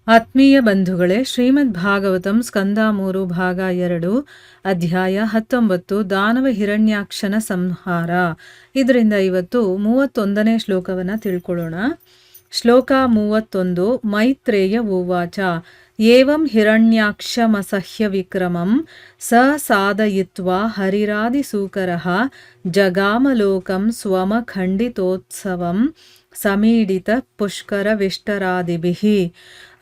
ಆತ್ಮೀಯ ಬಂಧುಗಳೇ, ಶ್ರೀಮದ್ ಭಾಗವತಂ ಸ್ಕಂದ 3 ಭಾಗ 2 ಅಧ್ಯಾಯ 19 ದಾನವ ಹಿರಣ್ಯಾಕ್ಷನ ಸಂಹಾರ. ಇದರಿಂದ ಇವತ್ತು 31ನೇ ಶ್ಲೋಕವನ್ನು ತಿಳ್ಕೊಳ್ಳೋಣ. ಶ್ಲೋಕ 31. ಮೈತ್ರೇಯ ಉವಾಚ ಏವಂ ಹಿರಣ್ಯಾಕ್ಷಮಸಹ್ಯ ವಿಕ್ರಮಂ ಸ ಸಾಧಯಿತ್ವಾ ಹರಿರಾದಿಸೂಕರಃ ಜಗಾಮಲೋಕಂ ಸ್ವಮಖಂಡಿತೋತ್ಸವಂ ಸಮೀಡಿತ ಪುಷ್ಕರ ವಿಷ್ಟರಾದಿಭಿಃ.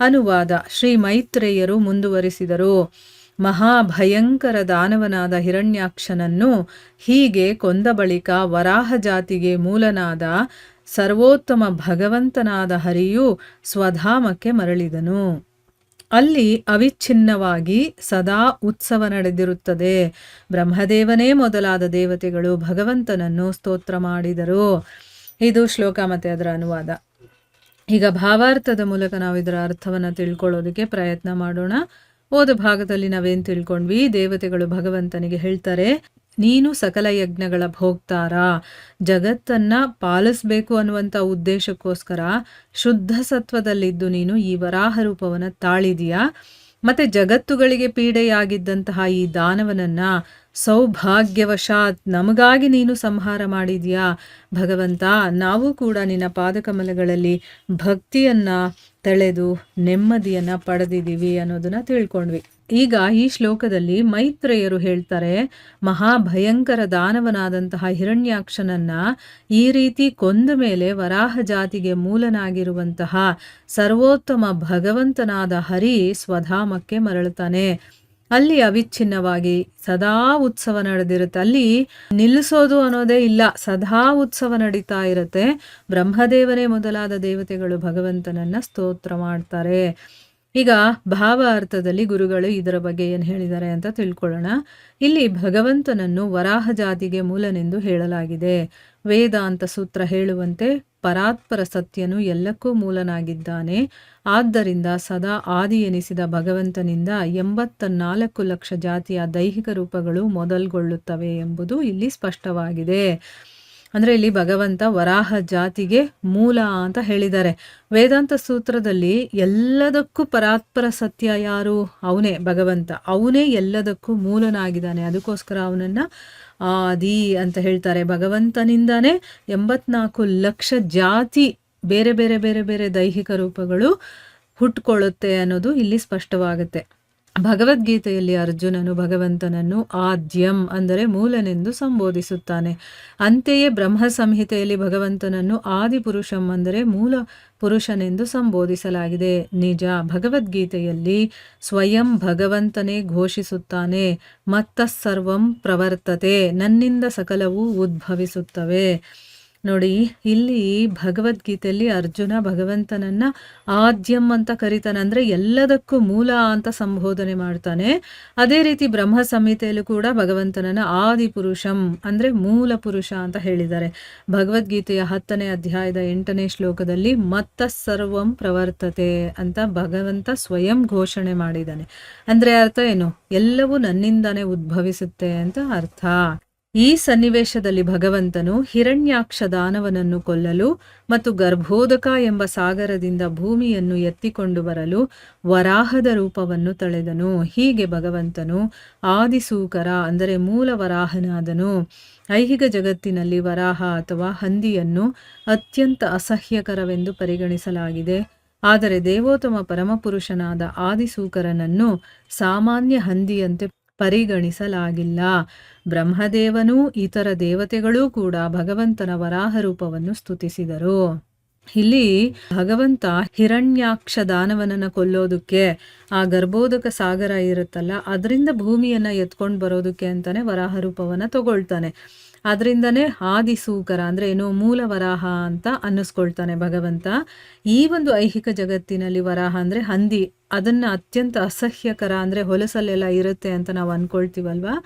ಅನುವಾದ. ಶ್ರೀ ಮೈತ್ರೇಯರು ಮುಂದುವರಿಸಿದರು. ಮಹಾಭಯಂಕರ ದಾನವನಾದ ಹಿರಣ್ಯಾಕ್ಷನನ್ನು ಹೀಗೆ ಕೊಂದ ಬಳಿಕ ವರಾಹ ಜಾತಿಗೆ ಮೂಲನಾದ ಸರ್ವೋತ್ತಮ ಭಗವಂತನಾದ ಹರಿಯು ಸ್ವಧಾಮಕ್ಕೆ ಮರಳಿದನು. ಅಲ್ಲಿ ಅವಿಚ್ಛಿನ್ನವಾಗಿ ಸದಾ ಉತ್ಸವ ನಡೆದಿರುತ್ತದೆ. ಬ್ರಹ್ಮದೇವನೇ ಮೊದಲಾದ ದೇವತೆಗಳು ಭಗವಂತನನ್ನು ಸ್ತೋತ್ರ ಮಾಡಿದರು. ಇದು ಶ್ಲೋಕ ಮತ್ತು ಅದರ ಅನುವಾದ. ಈಗ ಭಾವಾರ್ಥದ ಮೂಲಕ ನಾವು ಇದರ ಅರ್ಥವನ್ನು ತಿಳ್ಕೊಳ್ಳೋದಕ್ಕೆ ಪ್ರಯತ್ನ ಮಾಡೋಣ. ಓದ ಭಾಗದಲ್ಲಿ ನಾವೇನು ತಿಳ್ಕೊಂಡ್ವಿ? ದೇವತೆಗಳು ಭಗವಂತನಿಗೆ ಹೇಳ್ತಾರೆ, ನೀನು ಸಕಲ ಯಜ್ಞಗಳ ಭೋಗ್ತಾರ, ಜಗತ್ತನ್ನ ಪಾಲಿಸ್ಬೇಕು ಅನ್ನುವಂಥ ಉದ್ದೇಶಕ್ಕೋಸ್ಕರ ಶುದ್ಧ ಸತ್ವದಲ್ಲಿದ್ದು ನೀನು ಈ ವರಾಹ ರೂಪವನ್ನು ತಾಳಿದೀಯಾ. ಮತ್ತೆ ಜಗತ್ತುಗಳಿಗೆ ಪೀಡೆಯಾಗಿದ್ದಂತಹ ಈ ದಾನವನನ್ನ ಸೌಭಾಗ್ಯವಶಾತ್ ನಮಗಾಗಿ ನೀನು ಸಂಹಾರ ಮಾಡಿದ್ಯಾ ಭಗವಂತ. ನಾವು ಕೂಡ ನಿನ್ನ ಪಾದಕಮಲಗಳಲ್ಲಿ ಭಕ್ತಿಯನ್ನ ತಳೆದು ನೆಮ್ಮದಿಯನ್ನ ಪಡೆದಿದ್ದೀವಿ ಅನ್ನೋದನ್ನ ತಿಳ್ಕೊಂಡ್ವಿ. ಈಗ ಈ ಶ್ಲೋಕದಲ್ಲಿ ಮೈತ್ರೇಯರು ಹೇಳ್ತಾರೆ, ಮಹಾಭಯಂಕರ ದಾನವನಾದಂತಹ ಹಿರಣ್ಯಾಕ್ಷನನ್ನ ಈ ರೀತಿ ಕೊಂದ ಮೇಲೆ ವರಾಹ ಜಾತಿಗೆ ಮೂಲನಾಗಿರುವಂತಹ ಸರ್ವೋತ್ತಮ ಭಗವಂತನಾದ ಹರಿ ಸ್ವಧಾಮಕ್ಕೆ ಮರಳುತ್ತಾನೆ. ಅಲ್ಲಿ ಅವಿಚ್ಛಿನ್ನವಾಗಿ ಸದಾ ಉತ್ಸವ ನಡೆದಿರುತ್ತೆ. ಅಲ್ಲಿ ನಿಲ್ಲಿಸೋದು ಅನ್ನೋದೇ ಇಲ್ಲ, ಸದಾ ಉತ್ಸವ ನಡೀತಾ ಇರುತ್ತೆ. ಬ್ರಹ್ಮದೇವನೇ ಮೊದಲಾದ ದೇವತೆಗಳು ಭಗವಂತನನ್ನ ಸ್ತೋತ್ರ ಮಾಡ್ತಾರೆ. ಈಗ ಭಾವ ಅರ್ಥದಲ್ಲಿ ಗುರುಗಳು ಇದರ ಬಗ್ಗೆ ಏನು ಹೇಳಿದ್ದಾರೆ ಅಂತ ತಿಳ್ಕೊಳ್ಳೋಣ. ಇಲ್ಲಿ ಭಗವಂತನನ್ನು ವರಾಹ ಜಾತಿಗೆ ಮೂಲನೆಂದು ಹೇಳಲಾಗಿದೆ. ವೇದಾಂತ ಸೂತ್ರ ಹೇಳುವಂತೆ ಪರಾತ್ಪರ ಸತ್ಯನು ಎಲ್ಲಕ್ಕೂ ಮೂಲನಾಗಿದ್ದಾನೆ. ಆದ್ದರಿಂದ ಸದಾ ಆದಿ ಎನಿಸಿದ ಭಗವಂತನಿಂದ 84 ಲಕ್ಷ ಜಾತಿಯ ದೈಹಿಕ ರೂಪಗಳು ಮೊದಲ್ಗೊಳ್ಳುತ್ತವೆ ಎಂಬುದು ಇಲ್ಲಿ ಸ್ಪಷ್ಟವಾಗಿದೆ. ಅಂದರೆ ಇಲ್ಲಿ ಭಗವಂತ ವರಾಹ ಜಾತಿಗೆ ಮೂಲ ಅಂತ ಹೇಳಿದ್ದಾರೆ. ವೇದಾಂತ ಸೂತ್ರದಲ್ಲಿ ಎಲ್ಲದಕ್ಕೂ ಪರಾತ್ಪರ ಸತ್ಯ ಯಾರು? ಅವನೇ ಭಗವಂತ. ಅವನೇ ಎಲ್ಲದಕ್ಕೂ ಮೂಲನಾಗಿದ್ದಾನೆ. ಅದಕ್ಕೋಸ್ಕರ ಅವನನ್ನ ಆದಿ ಅಂತ ಹೇಳ್ತಾರೆ. ಭಗವಂತನಿಂದಾನೇ 84 ಲಕ್ಷ ಜಾತಿ ಬೇರೆ ಬೇರೆ ಬೇರೆ ಬೇರೆ ದೈಹಿಕ ರೂಪಗಳು ಹುಟ್ಕೊಳ್ಳುತ್ತೆ ಅನ್ನೋದು ಇಲ್ಲಿ ಸ್ಪಷ್ಟವಾಗುತ್ತೆ. ಭಗವದ್ಗೀತೆಯಲ್ಲಿ ಅರ್ಜುನನು ಭಗವಂತನನ್ನು ಆದ್ಯಂ ಅಂದರೆ ಮೂಲನೆಂದು ಸಂಬೋಧಿಸುತ್ತಾನೆ. ಅಂತೆಯೇ ಬ್ರಹ್ಮ ಸಂಹಿತೆಯಲ್ಲಿ ಭಗವಂತನನ್ನು ಆದಿಪುರುಷಂ ಅಂದರೆ ಮೂಲ ಪುರುಷನೆಂದು ಸಂಬೋಧಿಸಲಾಗಿದೆ. ನಿಜ, ಭಗವದ್ಗೀತೆಯಲ್ಲಿ ಸ್ವಯಂ ಭಗವಂತನೇ ಘೋಷಿಸುತ್ತಾನೆ, ಮತ್ತಸ್ಸರ್ವಂ ಪ್ರವರ್ತತೆ, ನನ್ನಿಂದ ಸಕಲವೂ ಉದ್ಭವಿಸುತ್ತವೆ. ನೋಡಿ, ಇಲ್ಲಿ ಭಗವದ್ಗೀತೆಯಲ್ಲಿ ಅರ್ಜುನ ಭಗವಂತನನ್ನ ಆದ್ಯಂ ಅಂತ ಕರೀತಾನೆ, ಅಂದ್ರೆ ಎಲ್ಲದಕ್ಕೂ ಮೂಲ ಅಂತ ಸಂಬೋಧನೆ ಮಾಡ್ತಾನೆ. ಅದೇ ರೀತಿ ಬ್ರಹ್ಮ ಸಂಹಿತೆಯಲ್ಲೂ ಕೂಡ ಭಗವಂತನನ್ನ ಆದಿಪುರುಷಂ ಅಂದ್ರೆ ಮೂಲ ಪುರುಷ ಅಂತ ಹೇಳಿದ್ದಾರೆ. ಭಗವದ್ಗೀತೆಯ 10ನೇ ಅಧ್ಯಾಯದ 8ನೇ ಶ್ಲೋಕದಲ್ಲಿ ಮತ್ತಸ್ಸರ್ವಂ ಪ್ರವರ್ತತೆ ಅಂತ ಭಗವಂತ ಸ್ವಯಂ ಘೋಷಣೆ ಮಾಡಿದ್ದಾನೆ. ಅಂದ್ರೆ ಅರ್ಥ ಏನು? ಎಲ್ಲವೂ ನನ್ನಿಂದಾನೇ ಉದ್ಭವಿಸುತ್ತೆ ಅಂತ ಅರ್ಥ. ಈ ಸನ್ನಿವೇಶದಲ್ಲಿ ಭಗವಂತನು ಹಿರಣ್ಯಾಕ್ಷ ದಾನವನನ್ನು ಕೊಲ್ಲಲು ಮತ್ತು ಗರ್ಭೋದಕ ಎಂಬ ಸಾಗರದಿಂದ ಭೂಮಿಯನ್ನು ಎತ್ತಿಕೊಂಡು ಬರಲು ವರಾಹದ ರೂಪವನ್ನು ತಳೆದನು. ಹೀಗೆ ಭಗವಂತನು ಆದಿಸೂಕರ ಅಂದರೆ ಮೂಲ ವರಾಹನಾದನು. ಐಹಿಕ ಜಗತ್ತಿನಲ್ಲಿ ವರಾಹ ಅಥವಾ ಹಂದಿಯನ್ನು ಅತ್ಯಂತ ಅಸಹ್ಯಕರವೆಂದು ಪರಿಗಣಿಸಲಾಗಿದೆ. ಆದರೆ ದೇವೋತ್ತಮ ಪರಮಪುರುಷನಾದ ಆದಿಸೂಕರನನ್ನು ಸಾಮಾನ್ಯ ಹಂದಿಯಂತೆ ಪರಿಗಣಿಸಲಾಗಿಲ್ಲ. ಬ್ರಹ್ಮದೇವನೂ ಇತರ ದೇವತೆಗಳೂ ಕೂಡ ಭಗವಂತನ ವರಾಹ ರೂಪವನ್ನು ಸ್ತುತಿಸಿದರು. ಇಲ್ಲಿ ಭಗವಂತ ಹಿರಣ್ಯಾಕ್ಷ ದಾನವನನ್ನ ಕೊಲ್ಲೋದಕ್ಕೆ ಆ ಗರ್ಭೋದಕ ಸಾಗರ ಇರುತ್ತಲ್ಲ, ಅದರಿಂದ ಭೂಮಿಯನ್ನ ಎತ್ಕೊಂಡು ಬರೋದಕ್ಕೆ ಅಂತಾನೆ ವರಾಹ ರೂಪವನ್ನ ತಗೊಳ್ತಾನೆ. ಅದರಿಂದನೇ ಆದಿಸೂಕರ ಅಂದ್ರೆ ಏನು, ಮೂಲ ವರಾಹ ಅಂತ ಅನ್ನಿಸ್ಕೊಳ್ತಾನೆ ಭಗವಂತ. ಈ ಒಂದು ಐಹಿಕ ಜಗತ್ತಿನಲ್ಲಿ ವರಾಹ ಅಂದ್ರೆ ಹಂದಿ, ಅದನ್ನ ಅತ್ಯಂತ ಅಸಹ್ಯಕರ ಅಂದ್ರೆ ಹೊಲಸಲ್ಲೆಲ್ಲ ಇರುತ್ತೆ ಅಂತ ನಾವು ಅನ್ಕೊಳ್ತೀವಲ್ವಾ.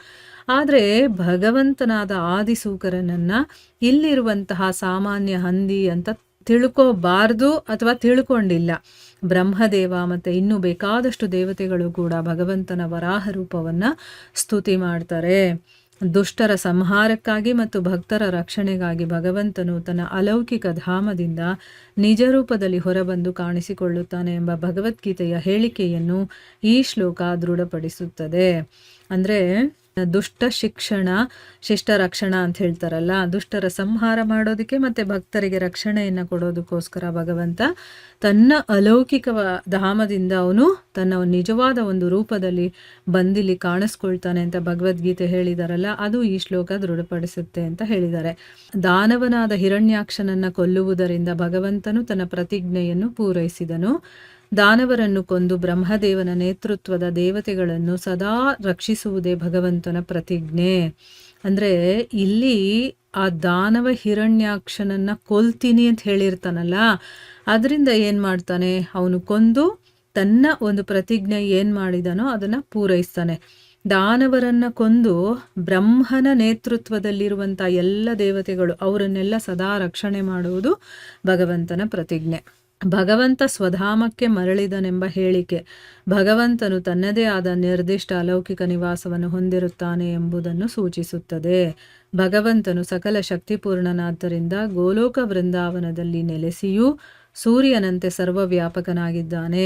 ಆದ್ರೆ ಭಗವಂತನಾದ ಆದಿಸೂಕರನನ್ನ ಇಲ್ಲಿರುವಂತಹ ಸಾಮಾನ್ಯ ಹಂದಿ ಅಂತ ತಿಳ್ಕೋಬಾರ್ದು ಅಥವಾ ತಿಳ್ಕೊಂಡಿಲ್ಲ. ಬ್ರಹ್ಮದೇವ ಮತ್ತೆ ಇನ್ನು ಬೇಕಾದಷ್ಟು ದೇವತೆಗಳು ಕೂಡ ಭಗವಂತನ ವರಾಹ ರೂಪವನ್ನ ಸ್ತುತಿ ಮಾಡ್ತಾರೆ. ದುಷ್ಟರ ಸಂಹಾರಕ್ಕಾಗಿ ಮತ್ತು ಭಕ್ತರ ರಕ್ಷಣೆಗಾಗಿ ಭಗವಂತನು ತನ್ನ ಅಲೌಕಿಕ ಧಾಮದಿಂದ ನಿಜ ರೂಪದಲ್ಲಿ ಹೊರಬಂದು ಕಾಣಿಸಿಕೊಳ್ಳುತ್ತಾನೆ ಎಂಬ ಭಗವದ್ಗೀತೆಯ ಹೇಳಿಕೆಯನ್ನು ಈ ಶ್ಲೋಕ ದೃಢಪಡಿಸುತ್ತದೆ. ಅಂದರೆ ದುಷ್ಟ ಶಿಕ್ಷಣ ಶಿಷ್ಟ ರಕ್ಷಣಾ ಅಂತ ಹೇಳ್ತಾರಲ್ಲ, ದುಷ್ಟರ ಸಂಹಾರ ಮಾಡೋದಕ್ಕೆ ಮತ್ತೆ ಭಕ್ತರಿಗೆ ರಕ್ಷಣೆಯನ್ನು ಕೊಡೋದಕ್ಕೋಸ್ಕರ ಭಗವಂತ ತನ್ನ ಅಲೌಕಿಕ ಧಾಮದಿಂದ ಅವನು ತನ್ನ ನಿಜವಾದ ಒಂದು ರೂಪದಲ್ಲಿ ಬಂದಿಲ್ಲಿ ಕಾಣಿಸ್ಕೊಳ್ತಾನೆ ಅಂತ ಭಗವದ್ಗೀತೆ ಹೇಳಿದಾರಲ್ಲ, ಅದು ಈ ಶ್ಲೋಕ ದೃಢಪಡಿಸುತ್ತೆ ಅಂತ ಹೇಳಿದ್ದಾರೆ. ದಾನವನಾದ ಹಿರಣ್ಯಾಕ್ಷನನ್ನ ಕೊಲ್ಲುವುದರಿಂದ ಭಗವಂತನು ತನ್ನ ಪ್ರತಿಜ್ಞೆಯನ್ನು ಪೂರೈಸಿದನು. ದಾನವರನ್ನು ಕೊಂದು ಬ್ರಹ್ಮದೇವನ ನೇತೃತ್ವದ ದೇವತೆಗಳನ್ನು ಸದಾ ರಕ್ಷಿಸುವುದೇ ಭಗವಂತನ ಪ್ರತಿಜ್ಞೆ. ಅಂದರೆ ಇಲ್ಲಿ ಆ ದಾನವ ಹಿರಣ್ಯಾಕ್ಷನನ್ನ ಕೊಲ್ತೀನಿ ಅಂತ ಹೇಳಿರ್ತಾನಲ್ಲ, ಅದರಿಂದ ಏನು ಮಾಡ್ತಾನೆ, ಅವನು ಕೊಂದು ತನ್ನ ಒಂದು ಪ್ರತಿಜ್ಞೆ ಏನು ಮಾಡಿದಾನೋ ಅದನ್ನು ಪೂರೈಸ್ತಾನೆ. ದಾನವರನ್ನ ಕೊಂದು ಬ್ರಹ್ಮನ ನೇತೃತ್ವದಲ್ಲಿರುವಂಥ ಎಲ್ಲ ದೇವತೆಗಳು ಅವರನ್ನೆಲ್ಲ ಸದಾ ರಕ್ಷಣೆ ಮಾಡುವುದು ಭಗವಂತನ ಪ್ರತಿಜ್ಞೆ. ಭಗವಂತ ಸ್ವಧಾಮಕ್ಕೆ ಮರಳಿದನೆಂಬ ಹೇಳಿಕೆ ಭಗವಂತನು ತನ್ನದೇ ಆದ ನಿರ್ದಿಷ್ಟ ಅಲೌಕಿಕ ನಿವಾಸವನ್ನು ಹೊಂದಿರುತ್ತಾನೆ ಎಂಬುದನ್ನು ಸೂಚಿಸುತ್ತದೆ. ಭಗವಂತನು ಸಕಲ ಶಕ್ತಿಪೂರ್ಣನಾದ್ದರಿಂದ ಗೋಲೋಕ ವೃಂದಾವನದಲ್ಲಿ ನೆಲೆಸಿಯೂ ಸೂರ್ಯನಂತೆ ಸರ್ವವ್ಯಾಪಕನಾಗಿದ್ದಾನೆ.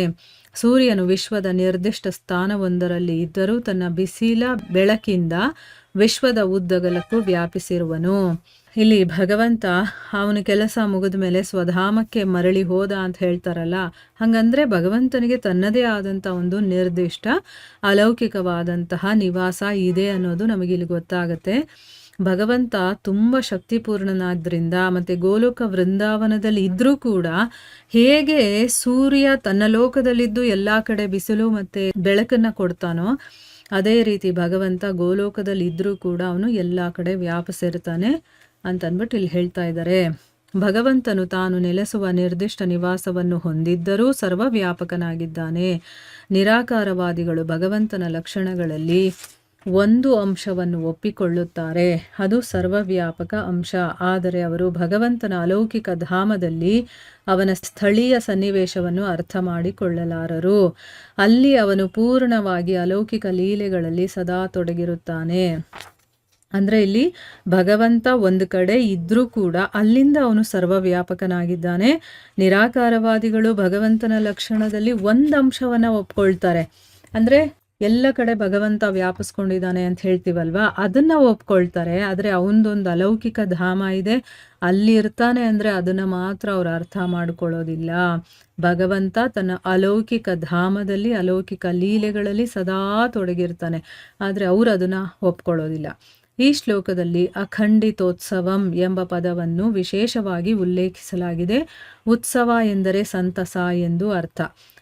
ಸೂರ್ಯನು ವಿಶ್ವದ ನಿರ್ದಿಷ್ಟ ಸ್ಥಾನವೊಂದರಲ್ಲಿ ಇದ್ದರೂ ತನ್ನ ಬಿಸಿಲ ಬೆಳಕಿಂದ ವಿಶ್ವದ ಉದ್ದಗಲಕ್ಕೂ ವ್ಯಾಪಿಸಿರುವನು. ಇಲ್ಲಿ ಭಗವಂತ ಅವನ ಕೆಲಸ ಮುಗಿದ ಮೇಲೆ ಸ್ವಧಾಮಕ್ಕೆ ಮರಳಿ ಹೋದ ಅಂತ ಹೇಳ್ತಾರಲ್ಲ, ಹಂಗಂದ್ರೆ ಭಗವಂತನಿಗೆ ತನ್ನದೇ ಆದಂಥ ಒಂದು ನಿರ್ದಿಷ್ಟ ಅಲೌಕಿಕವಾದಂತಹ ನಿವಾಸ ಇದೆ ಅನ್ನೋದು ನಮಗಿಲ್ಲಿ ಗೊತ್ತಾಗತ್ತೆ. ಭಗವಂತ ತುಂಬ ಶಕ್ತಿಪೂರ್ಣನಾದ್ರಿಂದ ಮತ್ತು ಗೋಲೋಕ ವೃಂದಾವನದಲ್ಲಿ ಇದ್ರೂ ಕೂಡ ಹೇಗೆ ಸೂರ್ಯ ತನ್ನ ಲೋಕದಲ್ಲಿದ್ದು ಎಲ್ಲ ಕಡೆ ಬಿಸಿಲು ಮತ್ತು ಬೆಳಕನ್ನು ಕೊಡ್ತಾನೋ, ಅದೇ ರೀತಿ ಭಗವಂತ ಗೋಲೋಕದಲ್ಲಿ ಇದ್ರೂ ಕೂಡ ಅವನು ಎಲ್ಲ ಕಡೆ ವ್ಯಾಪಿಸಿರ್ತಾನೆ ಅಂತಂದ್ಬಿಟ್ಟು ಇಲ್ಲಿ ಹೇಳ್ತಾ ಇದ್ದಾರೆ. ಭಗವಂತನು ತಾನು ನೆಲೆಸುವ ನಿರ್ದಿಷ್ಟ ನಿವಾಸವನ್ನು ಹೊಂದಿದ್ದರೂ ಸರ್ವವ್ಯಾಪಕನಾಗಿದ್ದಾನೆ. ನಿರಾಕಾರವಾದಿಗಳು ಭಗವಂತನ ಲಕ್ಷಣಗಳಲ್ಲಿ ಒಂದು ಅಂಶವನ್ನು ಒಪ್ಪಿಕೊಳ್ಳುತ್ತಾರೆ, ಅದು ಸರ್ವವ್ಯಾಪಕ ಅಂಶ. ಆದರೆ ಅವರು ಭಗವಂತನ ಅಲೌಕಿಕ ಧಾಮದಲ್ಲಿ ಅವನ ಸ್ಥಳೀಯ ಸನ್ನಿವೇಶವನ್ನು ಅರ್ಥ ಮಾಡಿಕೊಳ್ಳಲಾರರು. ಅಲ್ಲಿ ಅವನು ಪೂರ್ಣವಾಗಿ ಅಲೌಕಿಕ ಲೀಲೆಗಳಲ್ಲಿ ಸದಾ ತೊಡಗಿರುತ್ತಾನೆ. ಅಂದರೆ ಇಲ್ಲಿ ಭಗವಂತ ಒಂದು ಕಡೆ ಇದ್ರೂ ಕೂಡ ಅಲ್ಲಿಂದ ಅವನು ಸರ್ವವ್ಯಾಪಕನಾಗಿದ್ದಾನೆ. ನಿರಾಕಾರವಾದಿಗಳು ಭಗವಂತನ ಲಕ್ಷಣದಲ್ಲಿ ಒಂದು ಅಂಶವನ್ನು ಒಪ್ಕೊಳ್ತಾರೆ, ಅಂದರೆ ಎಲ್ಲ ಕಡೆ ಭಗವಂತ ವ್ಯಾಪಿಸ್ಕೊಂಡಿದ್ದಾನೆ ಅಂತ ಹೇಳ್ತೀವಲ್ವಾ, ಅದನ್ನ ಒಪ್ಕೊಳ್ತಾರೆ. ಆದರೆ ಅವನದೊಂದು ಅಲೌಕಿಕ ಧಾಮ ಇದೆ, ಅಲ್ಲಿ ಇರ್ತಾನೆ ಅಂದರೆ ಅದನ್ನು ಮಾತ್ರ ಅವ್ರು ಅರ್ಥ ಮಾಡ್ಕೊಳ್ಳೋದಿಲ್ಲ. ಭಗವಂತ ತನ್ನ ಅಲೌಕಿಕ ಧಾಮದಲ್ಲಿ ಅಲೌಕಿಕ ಲೀಲೆಗಳಲ್ಲಿ ಸದಾ ತೊಡಗಿರ್ತಾನೆ, ಆದರೆ ಅವರು ಅದನ್ನು ಒಪ್ಕೊಳ್ಳೋದಿಲ್ಲ. ಈ ಶ್ಲೋಕದಲ್ಲಿ ಅಖಂಡಿತೋತ್ಸವಂ ಎಂಬ ಪದವನ್ನು ವಿಶೇಷವಾಗಿ ಉಲ್ಲೇಖಿಸಲಾಗಿದೆ. ಉತ್ಸವ ಎಂದರೆ ಸಂತಸ ಎಂದು ಅರ್ಥ.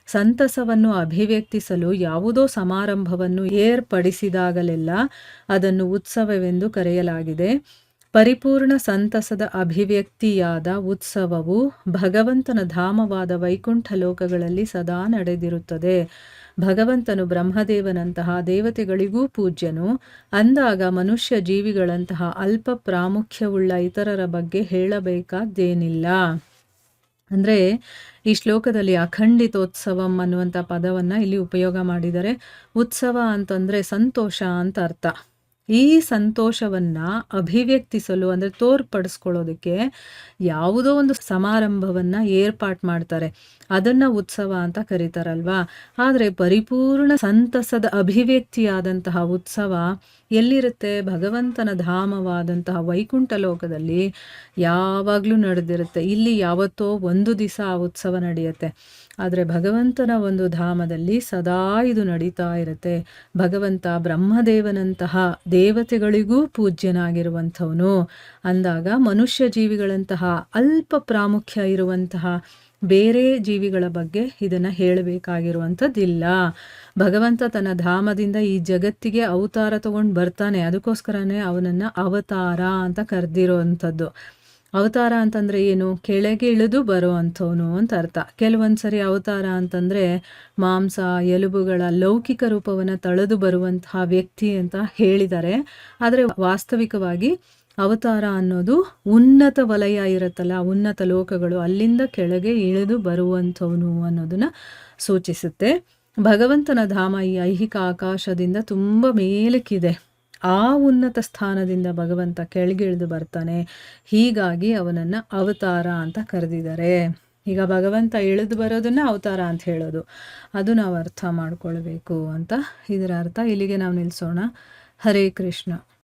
ಸಂತಸವನ್ನು ಅಭಿವ್ಯಕ್ತಿಸಲು ಯಾವುದೋ ಸಮಾರಂಭವನ್ನು ಏರ್ಪಡಿಸಿದಾಗಲೆಲ್ಲ ಅದನ್ನು ಉತ್ಸವವೆಂದು ಕರೆಯಲಾಗಿದೆ. ಪರಿಪೂರ್ಣ ಸಂತಸದ ಅಭಿವ್ಯಕ್ತಿಯಾದ ಉತ್ಸವವು ಭಗವಂತನ ಧಾಮವಾದ ವೈಕುಂಠ ಲೋಕಗಳಲ್ಲಿ ಸದಾ ನಡೆದಿರುತ್ತದೆ. ಭಗವಂತನು ಬ್ರಹ್ಮದೇವನಂತಹ ದೇವತೆಗಳಿಗೂ ಪೂಜ್ಯನು. ಅಂದಾಗ ಮನುಷ್ಯ ಜೀವಿಗಳಂತಹ ಅಲ್ಪ ಪ್ರಾಮುಖ್ಯವುಳ್ಳ ಇತರರ ಬಗ್ಗೆ ಹೇಳಬೇಕಾದ್ದೇನಿಲ್ಲ. ಅಂದರೆ ಈ ಶ್ಲೋಕದಲ್ಲಿ ಅಖಂಡಿತೋತ್ಸವಂ ಅನ್ನುವಂಥ ಪದವನ್ನು ಇಲ್ಲಿ ಉಪಯೋಗ ಮಾಡಿದರೆ, ಉತ್ಸವ ಅಂತಂದರೆ ಸಂತೋಷ ಅಂತ ಅರ್ಥ. ಈ ಸಂತೋಷವನ್ನು ಅಭಿವ್ಯಕ್ತಿಸಲು ಅಂದರೆ ತೋರ್ಪಡಿಸ್ಕೊಳ್ಳೋದಕ್ಕೆ ಯಾವುದೋ ಒಂದು ಸಮಾರಂಭವನ್ನು ಏರ್ಪಾಟ್ ಮಾಡ್ತಾರೆ, ಅದನ್ನು ಉತ್ಸವ ಅಂತ ಕರೀತಾರಲ್ವಾ. ಆದರೆ ಪರಿಪೂರ್ಣ ಸಂತಸದ ಅಭಿವ್ಯಕ್ತಿಯಾದಂತಹ ಉತ್ಸವ ಎಲ್ಲಿರುತ್ತೆ? ಭಗವಂತನ ಧಾಮವಾದಂತಹ ವೈಕುಂಠ ಲೋಕದಲ್ಲಿ ಯಾವಾಗಲೂ ನಡೆದಿರುತ್ತೆ. ಇಲ್ಲಿ ಯಾವತ್ತೋ ಒಂದು ದಿವಸ ಆ ಉತ್ಸವ ನಡೆಯುತ್ತೆ, ಆದರೆ ಭಗವಂತನ ಒಂದು ಧಾಮದಲ್ಲಿ ಸದಾ ಇದು ನಡೀತಾ ಇರುತ್ತೆ. ಭಗವಂತ ಬ್ರಹ್ಮದೇವನಂತಹ ದೇವತೆಗಳಿಗೂ ಪೂಜ್ಯನಾಗಿರುವಂಥವನು. ಅಂದಾಗ ಮನುಷ್ಯ ಜೀವಿಗಳಂತಹ ಅಲ್ಪ ಪ್ರಾಮುಖ್ಯ ಇರುವಂತಹ ಬೇರೆ ಜೀವಿಗಳ ಬಗ್ಗೆ ಇದನ್ನು ಹೇಳಬೇಕಾಗಿರುವಂಥದ್ದಿಲ್ಲ. ಭಗವಂತ ತನ್ನ ಧಾಮದಿಂದ ಈ ಜಗತ್ತಿಗೆ ಅವತಾರ ತಗೊಂಡು ಬರ್ತಾನೆ, ಅದಕ್ಕೋಸ್ಕರನೇ ಅವನನ್ನು ಅವತಾರ ಅಂತ ಕರೆದಿರೋವಂಥದ್ದು. ಅವತಾರ ಅಂತಂದರೆ ಏನು? ಕೆಳಗೆ ಇಳಿದು ಬರೋ ಅಂಥವನು ಅಂತ ಅರ್ಥ. ಕೆಲವೊಂದು ಸರಿ ಅವತಾರ ಅಂತಂದರೆ ಮಾಂಸ ಎಲುಬುಗಳ ಲೌಕಿಕ ರೂಪವನ್ನು ತಳೆದು ಬರುವಂತಹ ವ್ಯಕ್ತಿ ಅಂತ ಹೇಳಿದ್ದಾರೆ. ಆದರೆ ವಾಸ್ತವಿಕವಾಗಿ ಅವತಾರ ಅನ್ನೋದು ಉನ್ನತ ವಲಯ ಇರುತ್ತಲ್ಲ, ಉನ್ನತ ಲೋಕಗಳು, ಅಲ್ಲಿಂದ ಕೆಳಗೆ ಇಳಿದು ಬರುವಂಥವನು ಅನ್ನೋದನ್ನು ಸೂಚಿಸುತ್ತೆ. ಭಗವಂತನ ಧಾಮ ಈ ಐಹಿಕ ಆಕಾಶದಿಂದ ತುಂಬ ಮೇಲಕ್ಕಿದೆ. ಆ ಉನ್ನತ ಸ್ಥಾನದಿಂದ ಭಗವಂತ ಕೆಳಗಿಳಿದು ಬರ್ತಾನೆ. ಹೀಗಾಗಿ ಅವನನ್ನು ಅವತಾರ ಅಂತ ಕರೆದಿದ್ದಾರೆ. ಈಗ ಭಗವಂತ ಇಳಿದು ಬರೋದನ್ನ ಅವತಾರ ಅಂತ ಹೇಳೋದು, ಅದು ನಾವು ಅರ್ಥ ಮಾಡ್ಕೊಳ್ಬೇಕು ಅಂತ ಇದರ ಅರ್ಥ. ಇಲ್ಲಿಗೆ ನಾವು ನಿಲ್ಲಿಸೋಣ. ಹರೇ ಕೃಷ್ಣ.